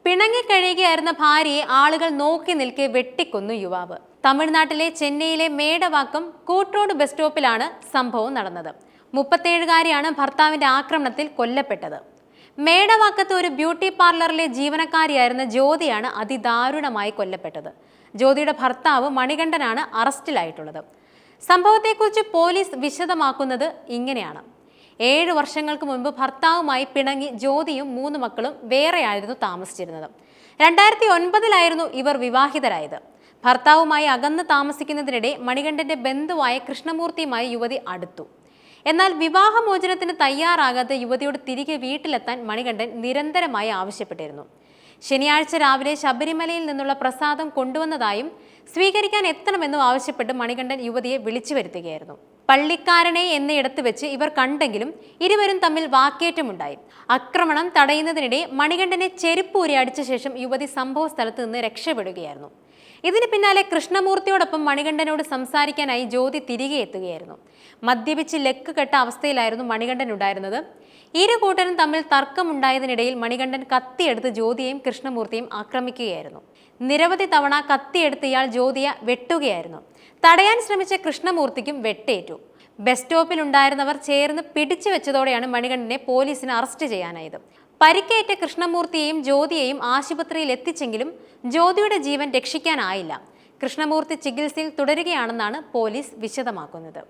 പിണങ്ങിക്കഴിയുകയായിരുന്ന ഭാര്യയെ ആളുകൾ നോക്കി നിൽക്കെ വെട്ടിക്കൊന്നു യുവാവ്. തമിഴ്നാട്ടിലെ ചെന്നൈയിലെ മേടവാക്കം കൂട്ട്റോഡ് ബസ് സ്റ്റോപ്പിലാണ് സംഭവം നടന്നത്. 37-കാരിയാണ് ഭർത്താവിന്റെ ആക്രമണത്തിൽ കൊല്ലപ്പെട്ടത്. മേടവാക്കത്ത് ഒരു ബ്യൂട്ടി പാർലറിലെ ജീവനക്കാരിയായിരുന്ന ജ്യോതിയാണ് അതിദാരുണമായി കൊല്ലപ്പെട്ടത്. ജ്യോതിയുടെ ഭർത്താവ് മണികണ്ഠനാണ് അറസ്റ്റിലായിട്ടുള്ളത്. സംഭവത്തെക്കുറിച്ച് പോലീസ് വിശദമാക്കുന്നത് ഇങ്ങനെയാണ്. 7 വർഷങ്ങൾക്ക് മുൻപ് ഭർത്താവുമായി പിണങ്ങി ജ്യോതിയും 3 മക്കളും വേറെയായിരുന്നു താമസിച്ചിരുന്നത്. 2009-ലായിരുന്നു ഇവർ വിവാഹിതരായത്. ഭർത്താവുമായി അകന്ന് താമസിക്കുന്നതിനിടെ മണികണ്ഠന്റെ ബന്ധുവായ കൃഷ്ണമൂർത്തിയുമായി യുവതി അടുത്തു. എന്നാൽ വിവാഹമോചനത്തിന് തയ്യാറാകാതെ യുവതിയോട് തിരികെ വീട്ടിലെത്താൻ മണികണ്ഠൻ നിരന്തരമായി ആവശ്യപ്പെട്ടിരുന്നു. ശനിയാഴ്ച രാവിലെ ശബരിമലയിൽ നിന്നുള്ള പ്രസാദം കൊണ്ടുവന്നതായും സ്വീകരിക്കാൻ എത്തണമെന്നും ആവശ്യപ്പെട്ട് മണികണ്ഠൻ യുവതിയെ വിളിച്ചു വരുത്തുകയായിരുന്നു. പള്ളിക്കാരനെ എന്നയിടത്ത് വെച്ച് ഇവർ കണ്ടെങ്കിലും ഇരുവരും തമ്മിൽ വാക്കേറ്റമുണ്ടായി. ആക്രമണം തടയുന്നതിനിടെ മണികണ്ഠനെ ചെരുപ്പൂരി അടിച്ച ശേഷം യുവതി സംഭവ സ്ഥലത്ത് നിന്ന് രക്ഷപ്പെടുകയായിരുന്നു. ഇതിന് പിന്നാലെ കൃഷ്ണമൂർത്തിയോടൊപ്പം മണികണ്ഠനോട് സംസാരിക്കാനായി ജ്യോതി തിരികെ എത്തുകയായിരുന്നു. മദ്യപിച്ച് ലക്ക് കെട്ട അവസ്ഥയിലായിരുന്നു മണികണ്ഠൻ ഉണ്ടായിരുന്നത്. ഇരു കൂട്ടരും തമ്മിൽ തർക്കമുണ്ടായതിനിടയിൽ മണികണ്ഠൻ കത്തിയെടുത്ത് ജ്യോതിയെയും കൃഷ്ണമൂർത്തിയും ആക്രമിക്കുകയായിരുന്നു. നിരവധി തവണ കത്തിയെടുത്ത് ഇയാൾ ജ്യോതിയെ വെട്ടുകയായിരുന്നു. തടയാൻ ശ്രമിച്ച കൃഷ്ണമൂർത്തിക്കും വെട്ടേറ്റു. ബസ് സ്റ്റോപ്പിൽ ഉണ്ടായിരുന്നവർ ചേർന്ന് പിടിച്ചു വെച്ചതോടെയാണ് മണികണ്ഠനെ പോലീസിന് അറസ്റ്റ് ചെയ്യാനായത്. പരിക്കേറ്റ കൃഷ്ണമൂർത്തിയെയും ജ്യോതിയെയും ആശുപത്രിയിൽ എത്തിച്ചെങ്കിലും ജ്യോതിയുടെ ജീവൻ രക്ഷിക്കാനായില്ല. കൃഷ്ണമൂർത്തി ചികിത്സയിൽ തുടരുകയാണെന്നാണ് പോലീസ് വിശദമാക്കുന്നത്.